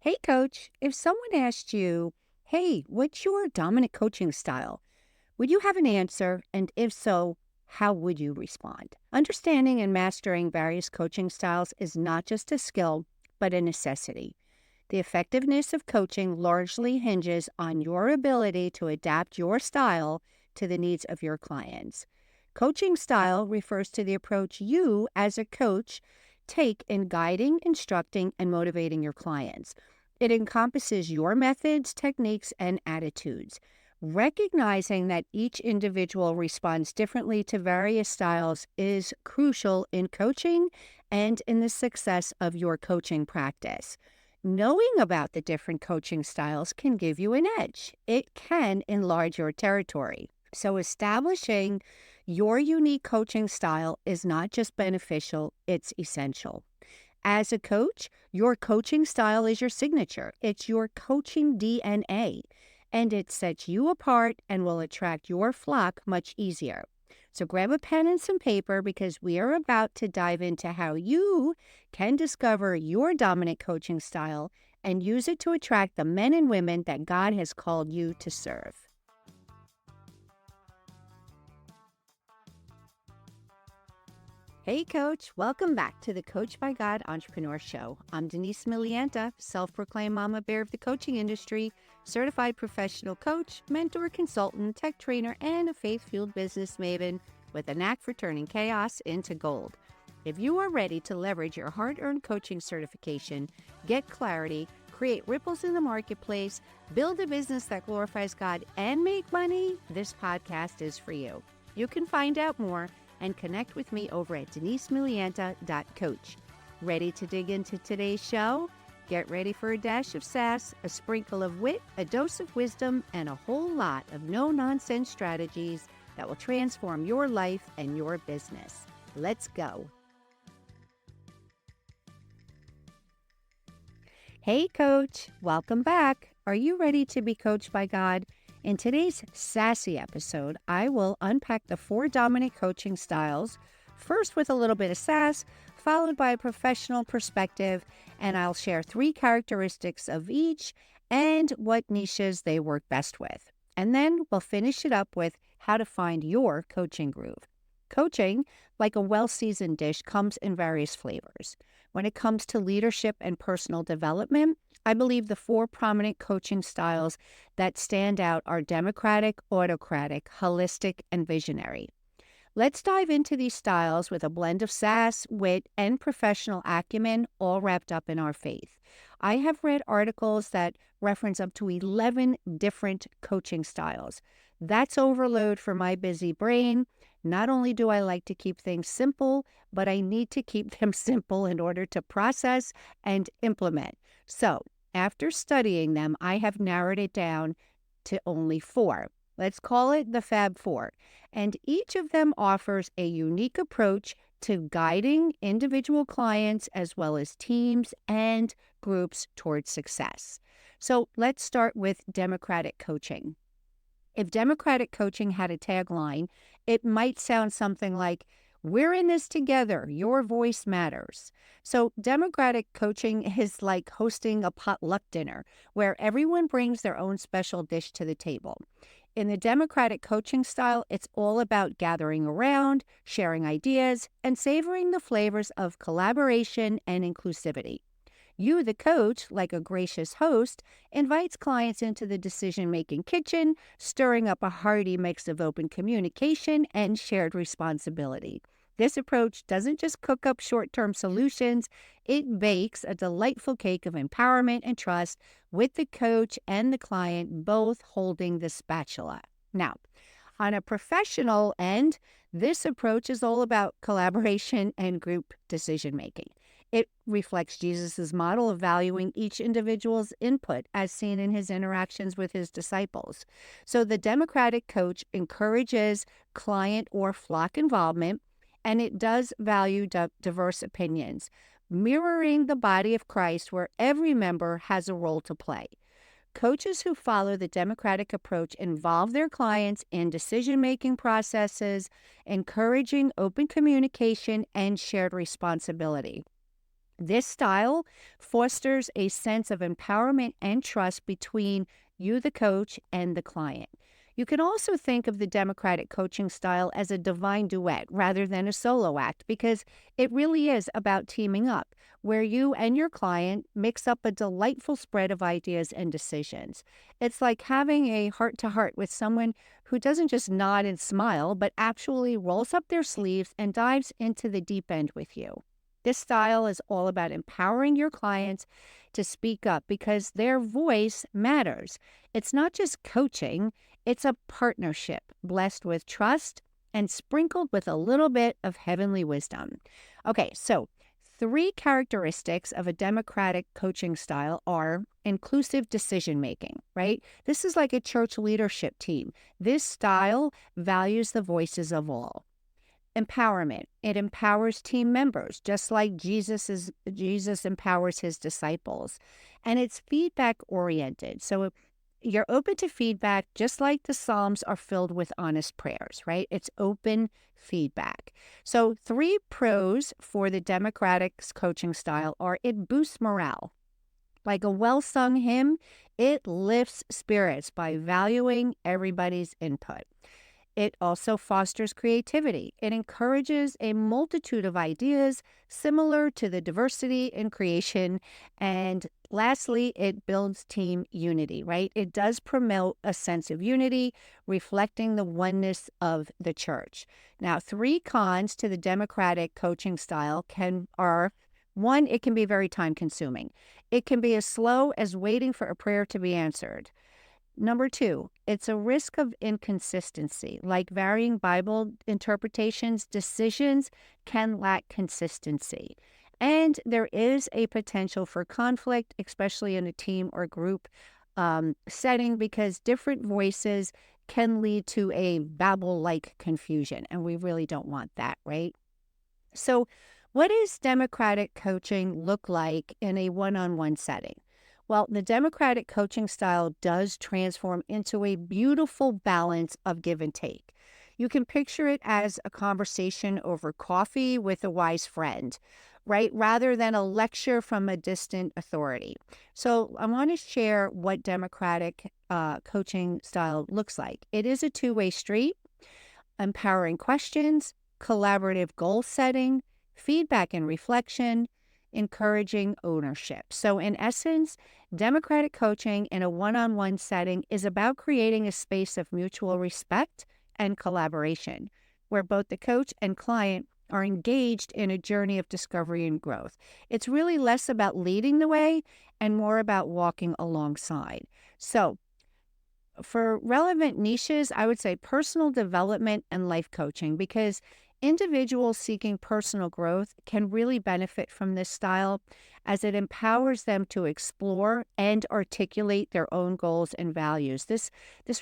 Hey, coach, if someone asked you, hey, what's your dominant coaching style? Would you have an answer? And if so, how would you respond? Understanding and mastering various coaching styles is not just a skill, but a necessity. The effectiveness of coaching largely hinges on your ability to adapt your style to the needs of your clients. Coaching style refers to the approach you, as a coach, take in guiding, instructing, and motivating your clients. It encompasses your methods, techniques, and attitudes. Recognizing that each individual responds differently to various styles is crucial in coaching and in the success of your coaching practice. Knowing about the different coaching styles can give you an edge. It can enlarge your territory. So, establishing your unique coaching style is not just beneficial, it's essential. As a coach, your coaching style is your signature. It's your coaching DNA, and it sets you apart and will attract your flock much easier. So grab a pen and some paper because we are about to dive into how you can discover your dominant coaching style and use it to attract the men and women that God has called you to serve. Hey, Coach. Welcome back to the Coach by God Entrepreneur Show. I'm Denise Milianta, self-proclaimed mama bear of the coaching industry, certified professional coach, mentor, consultant, tech trainer, and a faith-fueled business maven with a knack for turning chaos into gold. If you are ready to leverage your hard-earned coaching certification, get clarity, create ripples in the marketplace, build a business that glorifies God, and make money, this podcast is for you. You can find out more and connect with me over at denisemilianta.coach. Ready to dig into today's show? Get ready for a dash of sass, a sprinkle of wit, a dose of wisdom, and a whole lot of no-nonsense strategies that will transform your life and your business. Let's go. Hey, Coach. Welcome back. Are you ready to be coached by God? In today's sassy episode, I will unpack the 4 dominant coaching styles, first with a little bit of sass, followed by a professional perspective, and I'll share 3 characteristics of each and what niches they work best with. And then we'll finish it up with how to find your coaching groove. Coaching, like a well-seasoned dish, comes in various flavors. When it comes to leadership and personal development, I believe the 4 prominent coaching styles that stand out are democratic, autocratic, holistic, and visionary. Let's dive into these styles with a blend of sass, wit, and professional acumen, all wrapped up in our faith. I have read articles that reference up to 11 different coaching styles. That's overload for my busy brain. Not only do I like to keep things simple, but I need to keep them simple in order to process and implement. So, after studying them, I have narrowed it down to only 4. Let's call it the Fab Four. And each of them offers a unique approach to guiding individual clients as well as teams and groups towards success. So let's start with democratic coaching. If democratic coaching had a tagline, it might sound something like, we're in this together. Your voice matters. So democratic coaching is like hosting a potluck dinner where everyone brings their own special dish to the table. In the democratic coaching style, it's all about gathering around, sharing ideas, and savoring the flavors of collaboration and inclusivity. You, the coach, like a gracious host, invites clients into the decision-making kitchen, stirring up a hearty mix of open communication and shared responsibility. This approach doesn't just cook up short-term solutions, it bakes a delightful cake of empowerment and trust with the coach and the client both holding the spatula. Now, on a professional end, this approach is all about collaboration and group decision-making. It reflects Jesus' model of valuing each individual's input as seen in his interactions with his disciples. So the democratic coach encourages client or flock involvement, and it does value diverse opinions, mirroring the body of Christ where every member has a role to play. Coaches who follow the democratic approach involve their clients in decision-making processes, encouraging open communication and shared responsibility. This style fosters a sense of empowerment and trust between you, the coach, and the client. You can also think of the democratic coaching style as a divine duet rather than a solo act because it really is about teaming up, where you and your client mix up a delightful spread of ideas and decisions. It's like having a heart to heart with someone who doesn't just nod and smile, but actually rolls up their sleeves and dives into the deep end with you. This style is all about empowering your clients to speak up because their voice matters. It's not just coaching, it's a partnership blessed with trust and sprinkled with a little bit of heavenly wisdom. Okay, so three characteristics of a democratic coaching style are inclusive decision making, right? This is like a church leadership team. This style values the voices of all. Empowerment. It empowers team members, just like Jesus empowers his disciples. And it's feedback oriented. So you're open to feedback, just like the Psalms are filled with honest prayers, right? It's open feedback. So, three pros for the democratic coaching style are it boosts morale. Like a well sung hymn, it lifts spirits by valuing everybody's input. It also fosters creativity. It encourages a multitude of ideas similar to the diversity in creation. And lastly, it builds team unity, right? It does promote a sense of unity, reflecting the oneness of the church. Now, three cons to the democratic coaching style are one, it can be very time consuming. It can be as slow as waiting for a prayer to be answered. Number two, it's a risk of inconsistency. Like varying Bible interpretations, decisions can lack consistency. And there is a potential for conflict, especially in a team or group setting, because different voices can lead to a Babel like confusion. And we really don't want that, right? So, what does democratic coaching look like in a one on one setting? Well, the democratic coaching style does transform into a beautiful balance of give and take. You can picture it as a conversation over coffee with a wise friend, right? Rather than a lecture from a distant authority. So, I want to share what democratic coaching style looks like. It is a two-way street, empowering questions, collaborative goal setting, feedback and reflection, encouraging ownership. So, in essence, democratic coaching in a one on one setting is about creating a space of mutual respect and collaboration where both the coach and client are engaged in a journey of discovery and growth. It's really less about leading the way and more about walking alongside. So, for relevant niches, I would say personal development and life coaching because individuals seeking personal growth can really benefit from this style as it empowers them to explore and articulate their own goals and values. This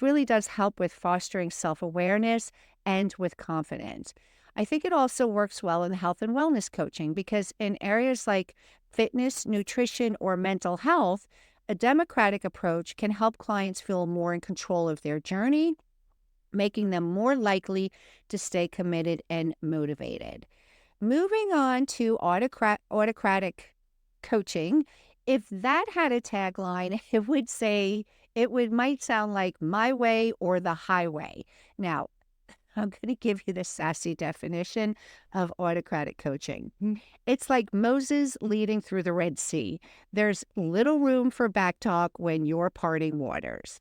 really does help with fostering self-awareness and with confidence. I think it also works well in health and wellness coaching because in areas like fitness, nutrition, or mental health, a democratic approach can help clients feel more in control of their journey, making them more likely to stay committed and motivated. Moving on to autocratic coaching, if that had a tagline, it might sound like my way or the highway. Now, I'm going to give you the sassy definition of autocratic coaching. It's like Moses leading through the Red Sea. There's little room for backtalk when you're parting waters.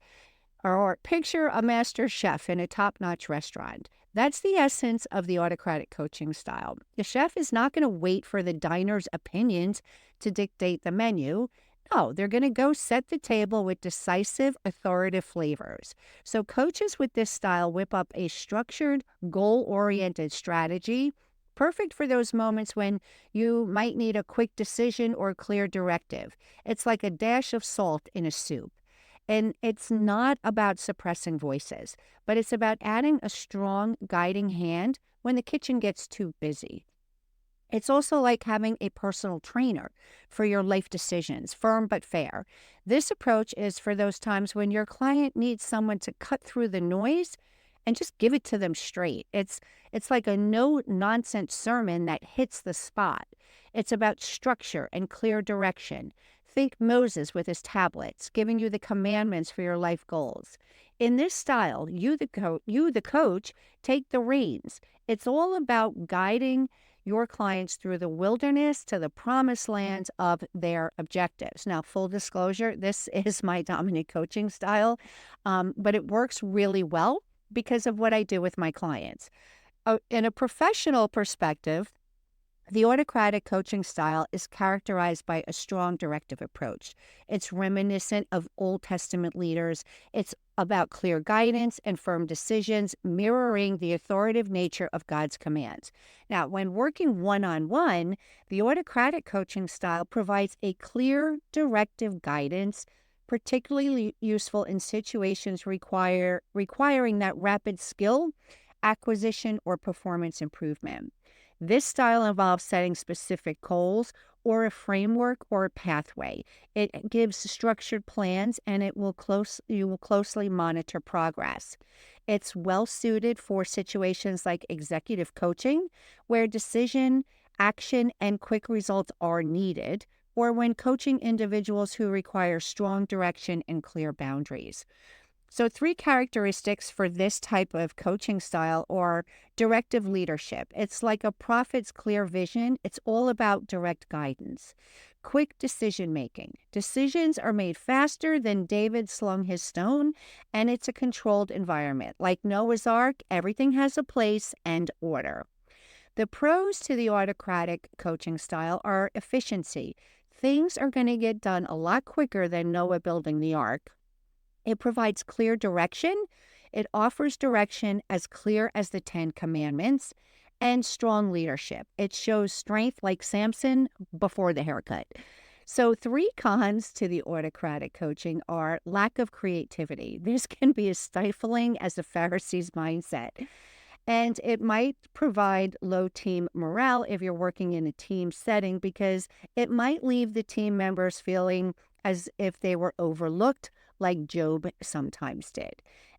Or picture a master chef in a top notch restaurant. That's the essence of the autocratic coaching style. The chef is not going to wait for the diner's opinions to dictate the menu. No, they're going to go set the table with decisive, authoritative flavors. So, coaches with this style whip up a structured, goal oriented strategy, perfect for those moments when you might need a quick decision or clear directive. It's like a dash of salt in a soup. And it's not about suppressing voices, but it's about adding a strong guiding hand when the kitchen gets too busy. It's also like having a personal trainer for your life decisions, firm but fair. This approach is for those times when your client needs someone to cut through the noise and just give it to them straight. It's like a no nonsense sermon that hits the spot. It's about structure and clear direction. Think Moses with his tablets, giving you the commandments for your life goals. In this style, you the coach take the reins. It's all about guiding your clients through the wilderness to the promised lands of their objectives. Now, full disclosure, this is my dominant coaching style, but it works really well because of what I do with my clients. In a professional perspective, the autocratic coaching style is characterized by a strong directive approach. It's reminiscent of Old Testament leaders. It's about clear guidance and firm decisions, mirroring the authoritative nature of God's commands. Now, when working one on one, the autocratic coaching style provides a clear directive guidance, particularly useful in situations requiring that rapid skill acquisition or performance improvement. This style involves setting specific goals or a framework or a pathway. It gives structured plans and you will closely monitor progress. It's well suited for situations like executive coaching, where decision, action, and quick results are needed, or when coaching individuals who require strong direction and clear boundaries. So, three characteristics for this type of coaching style are directive leadership. It's like a prophet's clear vision, it's all about direct guidance. Quick decision making. Decisions are made faster than David slung his stone, and it's a controlled environment. Like Noah's Ark, everything has a place and order. The pros to the autocratic coaching style are efficiency. Things are going to get done a lot quicker than Noah building the ark. It provides clear direction. It offers direction as clear as the Ten Commandments, and strong leadership. It shows strength like Samson before the haircut. So, three cons to the autocratic coaching are lack of creativity. This can be as stifling as the Pharisees' mindset. And it might provide low team morale if you're working in a team setting because it might leave the team members feeling as if they were overlooked, like Job sometimes did.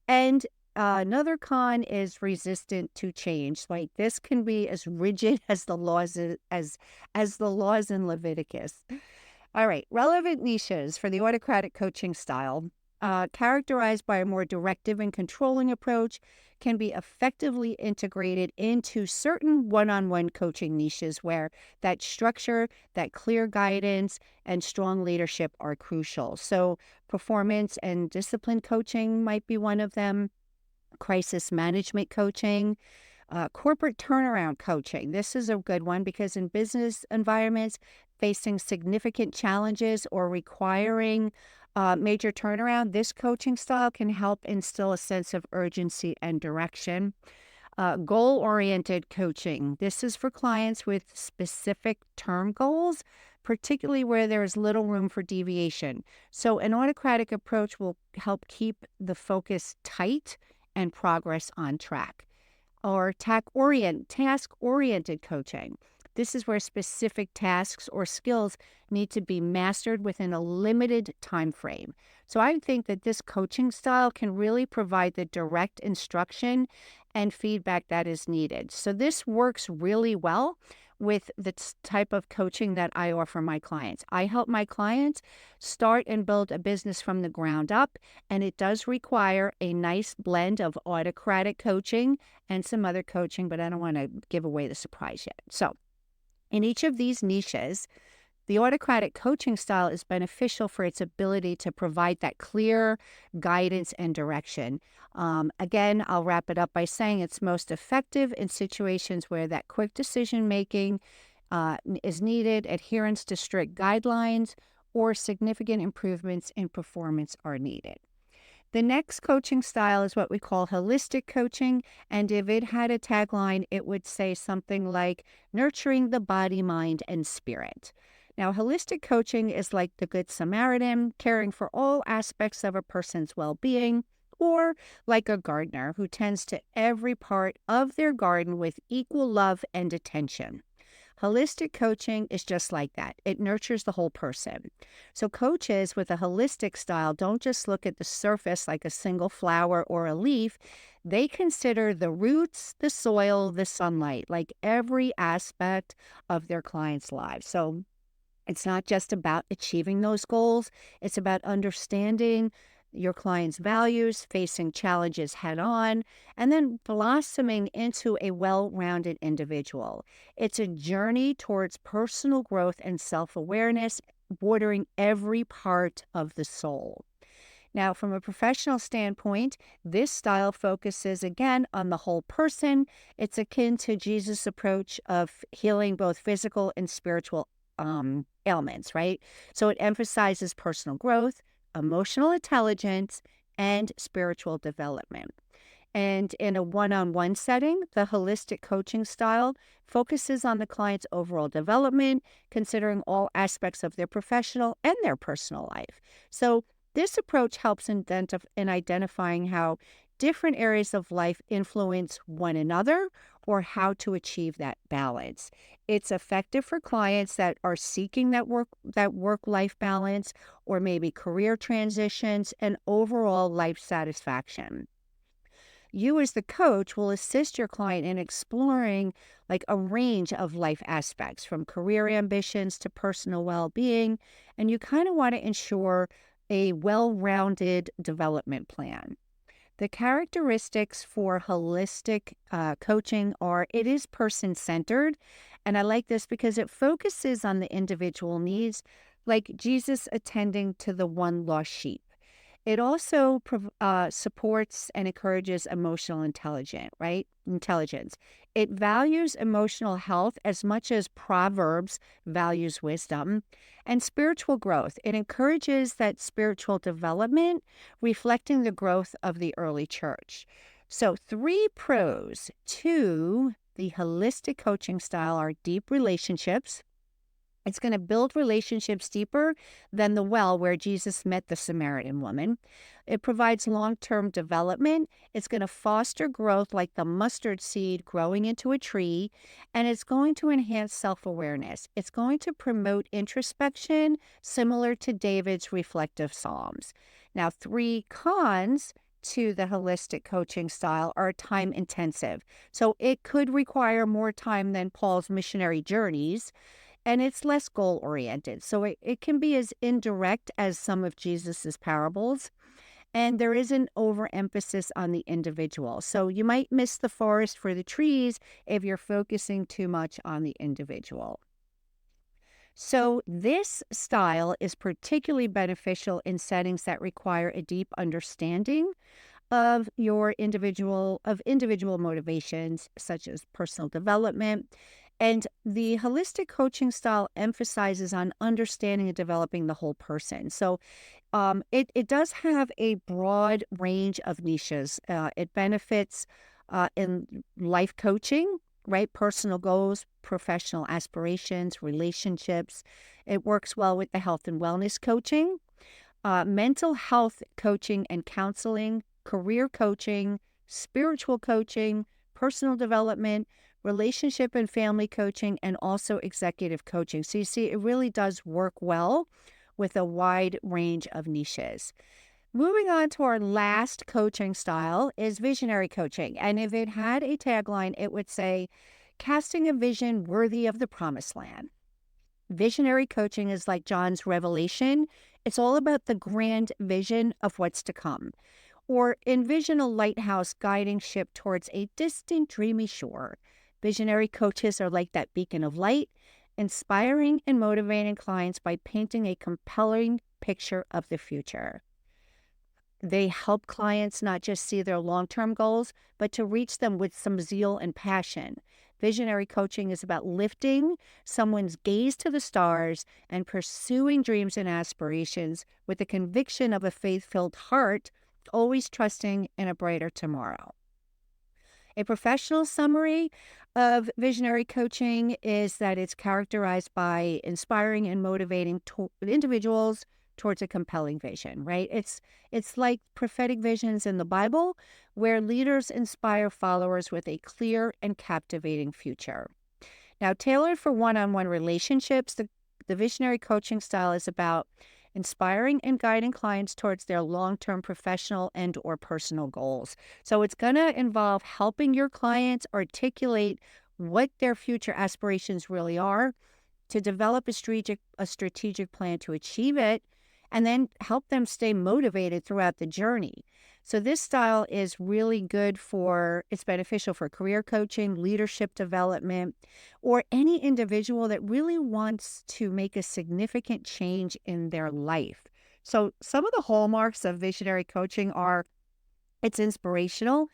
And another con is resistant to change. Like this can be as rigid as the laws as the laws in Leviticus. All right, relevant niches for the autocratic coaching style, characterized by a more directive and controlling approach, can be effectively integrated into certain one-on-one coaching niches where that structure, that clear guidance, and strong leadership are crucial. So performance and discipline coaching might be one of them, crisis management coaching, corporate turnaround coaching. This is a good one because in business environments facing significant challenges or requiring major turnaround, this coaching style can help instill a sense of urgency and direction. Goal-oriented coaching. This is for clients with specific term goals, particularly where there is little room for deviation. So an autocratic approach will help keep the focus tight and progress on track. Or task-oriented coaching. This is where specific tasks or skills need to be mastered within a limited time frame. So I think that this coaching style can really provide the direct instruction and feedback that is needed. So this works really well with the type of coaching that I offer my clients. I help my clients start and build a business from the ground up, and it does require a nice blend of autocratic coaching and some other coaching, but I don't want to give away the surprise yet. So in each of these niches, the autocratic coaching style is beneficial for its ability to provide that clear guidance and direction. Again, I'll wrap it up by saying it's most effective in situations where that quick decision making is needed, adherence to strict guidelines, or significant improvements in performance are needed. The next coaching style is what we call holistic coaching. And if it had a tagline, it would say something like nurturing the body, mind, and spirit. Now, holistic coaching is like the Good Samaritan, caring for all aspects of a person's well-being, or like a gardener who tends to every part of their garden with equal love and attention. Holistic coaching is just like that. It nurtures the whole person. So coaches with a holistic style don't just look at the surface like a single flower or a leaf. They consider the roots, the soil, the sunlight, like every aspect of their clients' lives. So it's not just about achieving those goals, it's about understanding your client's values, facing challenges head on, and then blossoming into a well rounded individual. It's a journey towards personal growth and self awareness, bordering every part of the soul. Now, from a professional standpoint, this style focuses again on the whole person. It's akin to Jesus' approach of healing both physical and spiritual ailments, right? So it emphasizes personal growth, emotional intelligence, and spiritual development. And in a one on one setting, the holistic coaching style focuses on the client's overall development, considering all aspects of their professional and their personal life. So, this approach helps in identifying how different areas of life influence one another or how to achieve that balance. It's effective for clients that are seeking that work life balance or maybe career transitions and overall life satisfaction. You as the coach will assist your client in exploring like a range of life aspects from career ambitions to personal well-being, and you kind of want to ensure a well-rounded development plan. The characteristics for holistic coaching are it is person centered. And I like this because it focuses on the individual needs, like Jesus attending to the one lost sheep. It also supports and encourages emotional intelligence. It values emotional health as much as Proverbs values wisdom, and spiritual growth. It encourages that spiritual development, reflecting the growth of the early church. So, three pros to the holistic coaching style are deep relationships. It's going to build relationships deeper than the well where Jesus met the Samaritan woman. It provides long term development. It's going to foster growth like the mustard seed growing into a tree. And it's going to enhance self awareness. It's going to promote introspection, similar to David's reflective Psalms. Now, three cons to the holistic coaching style are time intensive. So it could require more time than Paul's missionary journeys, and it's less goal oriented. So it can be as indirect as some of Jesus's parables. And there is an overemphasis on the individual. So you might miss the forest for the trees if you're focusing too much on the individual. So this style is particularly beneficial in settings that require a deep understanding of individual motivations such as personal development, and the holistic coaching style emphasizes on understanding and developing the whole person. So it does have a broad range of niches. It benefits in life coaching, right? Personal goals, professional aspirations, relationships. It works well with the health and wellness coaching, mental health coaching and counseling, career coaching, spiritual coaching, personal development, relationship and family coaching, and also executive coaching. So you see, it really does work well with a wide range of niches. Moving on to our last coaching style is visionary coaching. And if it had a tagline, it would say, casting a vision worthy of the promised land. Visionary coaching is like John's revelation. It's all about the grand vision of what's to come. Or envision a lighthouse guiding ship towards a distant, dreamy shore. Visionary coaches are like that beacon of light, inspiring and motivating clients by painting a compelling picture of the future. They help clients not just see their long term goals, but to reach them with some zeal and passion. Visionary coaching is about lifting someone's gaze to the stars and pursuing dreams and aspirations with the conviction of a faith filled heart, always trusting in a brighter tomorrow. A professional summary of visionary coaching is that it's characterized by inspiring and motivating individuals towards a compelling vision, right? It's like prophetic visions in the Bible where leaders inspire followers with a clear and captivating future. Now, tailored for one-on-one relationships, the visionary coaching style is about inspiring and guiding clients towards their long-term professional and or personal goals. So it's going to involve helping your clients articulate what their future aspirations really are, to develop a strategic plan to achieve it, and then help them stay motivated throughout the journey. So this style is really good for, it's beneficial for career coaching, leadership development, or any individual that really wants to make a significant change in their life. So some of the hallmarks of visionary coaching are: it's inspirational.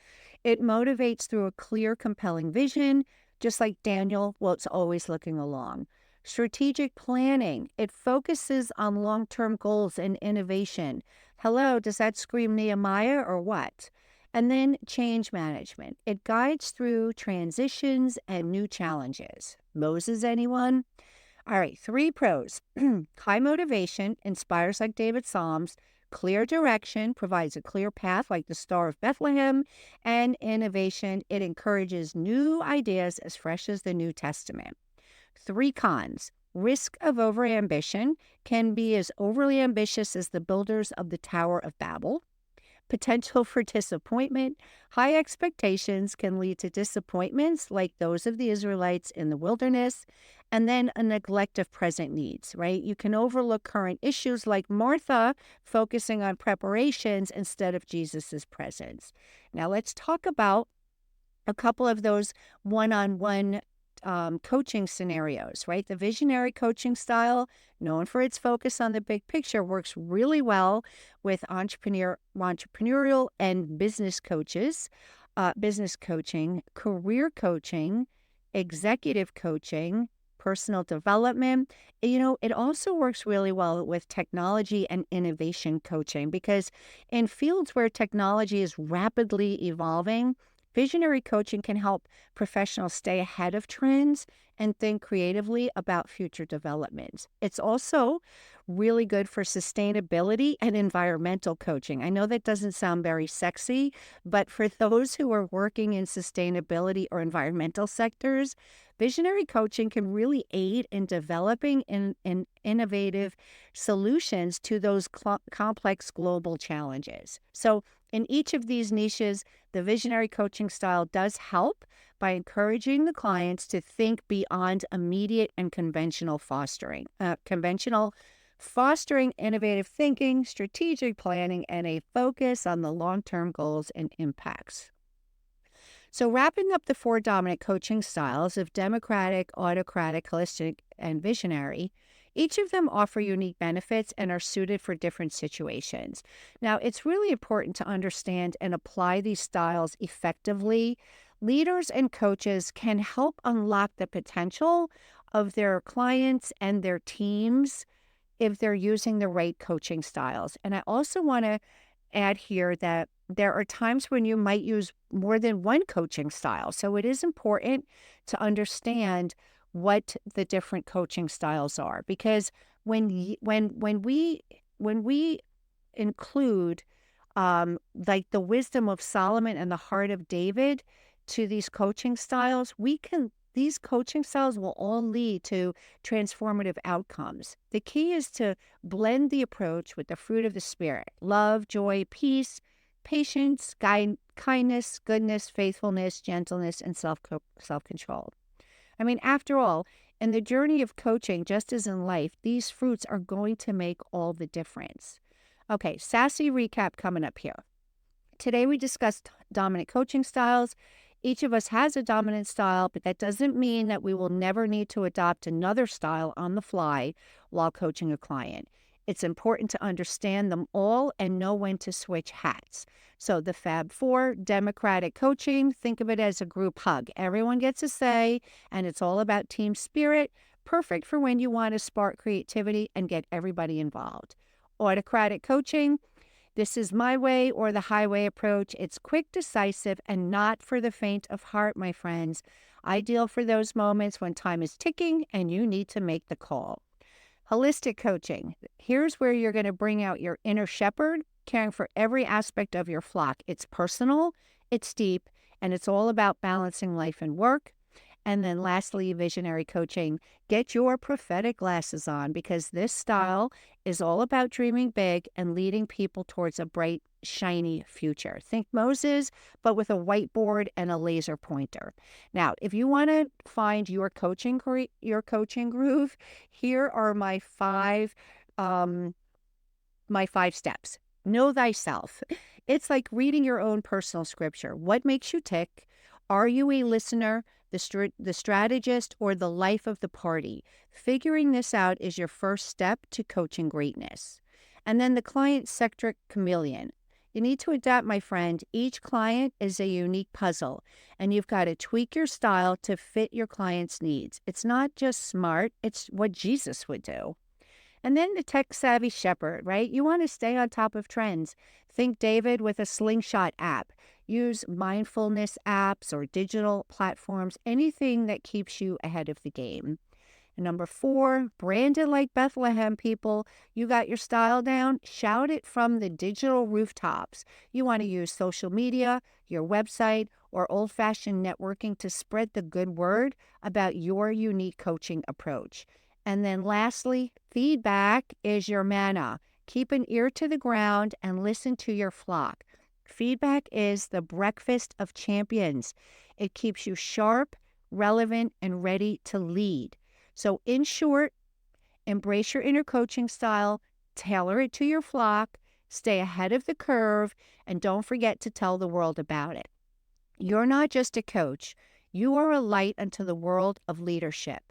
It motivates through a clear, compelling vision, just like Daniel was always looking along. Strategic planning. It focuses on long-term goals and innovation. Hello, does that scream Nehemiah or what? And then change management. It guides through transitions and new challenges. Moses, anyone? All right, three pros. High motivation, inspires like David's Psalms. Clear direction, provides a clear path like the Star of Bethlehem. And innovation, it encourages new ideas as fresh as the New Testament. Three cons. Risk of overambition, can be as overly ambitious as the builders of the Tower of Babel. Potential for disappointment. High expectations can lead to disappointments like those of the Israelites in the wilderness, and then a neglect of present needs, right? You can overlook current issues like Martha focusing on preparations instead of Jesus's presence. Now let's talk about a couple of those one-on-one coaching scenarios, right? The visionary coaching style, known for its focus on the big picture, works really well with entrepreneurial and business coaches, business coaching, career coaching, executive coaching, personal development. It also works really well with technology and innovation coaching, because in fields where technology is rapidly evolving, visionary coaching can help professionals stay ahead of trends and think creatively about future developments. It's also really good for sustainability and environmental coaching. I know that doesn't sound very sexy, but for those who are working in sustainability or environmental sectors, visionary coaching can really aid in developing in innovative solutions to those complex global challenges. So in each of these niches, the visionary coaching style does help by encouraging the clients to think beyond immediate and fostering innovative thinking, strategic planning, and a focus on the long-term goals and impacts. So wrapping up the four dominant coaching styles of democratic, autocratic, holistic, and visionary, each of them offer unique benefits and are suited for different situations. Now, it's really important to understand and apply these styles effectively. Leaders and coaches can help unlock the potential of their clients and their teams if they're using the right coaching styles. And I also want to add here that there are times when you might use more than one coaching style. So it is important to understand what the different coaching styles are, because when we include like the wisdom of Solomon and the heart of David to these coaching styles, these coaching styles will all lead to transformative outcomes. The key is to blend the approach with the fruit of the Spirit: love, joy, peace, patience, kindness, goodness, faithfulness, gentleness, and self-control. I mean, after all, in the journey of coaching, just as in life, these fruits are going to make all the difference. Okay, sassy recap coming up here. Today we discussed dominant coaching styles. Each of us has a dominant style, but that doesn't mean that we will never need to adopt another style on the fly while coaching a client. It's important to understand them all and know when to switch hats. So the Fab Four, democratic coaching, think of it as a group hug. Everyone gets a say, and it's all about team spirit, perfect for when you want to spark creativity and get everybody involved. Autocratic coaching, this is my way or the highway approach. It's quick, decisive, and not for the faint of heart, my friends. Ideal for those moments when time is ticking and you need to make the call. Holistic coaching. Here's where you're going to bring out your inner shepherd, caring for every aspect of your flock. It's personal, it's deep, and it's all about balancing life and work. And then lastly, visionary coaching. Get your prophetic glasses on, because this style is all about dreaming big and leading people towards a bright, shiny future. Think Moses, but with a whiteboard and a laser pointer. Now, if you want to find your coaching groove, here are my five steps. Know thyself. It's like reading your own personal scripture. What makes you tick? Are you a listener, the strategist, or the life of the party? Figuring this out is your first step to coaching greatness. And then the client-centric chameleon. You need to adapt, my friend. Each client is a unique puzzle, and you've got to tweak your style to fit your client's needs. It's not just smart, it's what Jesus would do. And then the tech-savvy shepherd, right? You want to stay on top of trends. Think David with a slingshot app. Use mindfulness apps or digital platforms, anything that keeps you ahead of the game. And number 4, branded like Bethlehem, people. You got your style down? Shout it from the digital rooftops. You want to use social media, your website, or old-fashioned networking to spread the good word about your unique coaching approach. And then lastly, feedback is your manna. Keep an ear to the ground and listen to your flock. Feedback is the breakfast of champions. It keeps you sharp, relevant, and ready to lead. So in short, embrace your inner coaching style, tailor it to your flock, stay ahead of the curve, and don't forget to tell the world about it. You're not just a coach. You are a light unto the world of leadership.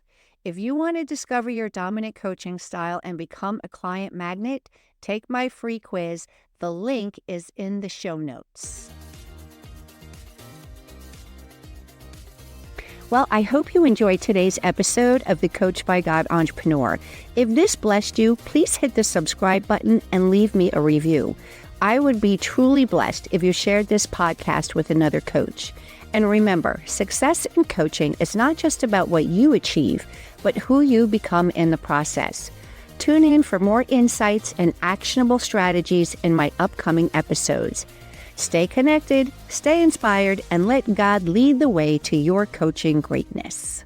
If you want to discover your dominant coaching style and become a client magnet, take my free quiz. The link is in the show notes. Well, I hope you enjoyed today's episode of the Coach by God Entrepreneur. If this blessed you, please hit the subscribe button and leave me a review. I would be truly blessed if you shared this podcast with another coach. And remember, success in coaching is not just about what you achieve, but who you become in the process. Tune in for more insights and actionable strategies in my upcoming episodes. Stay connected, stay inspired, and let God lead the way to your coaching greatness.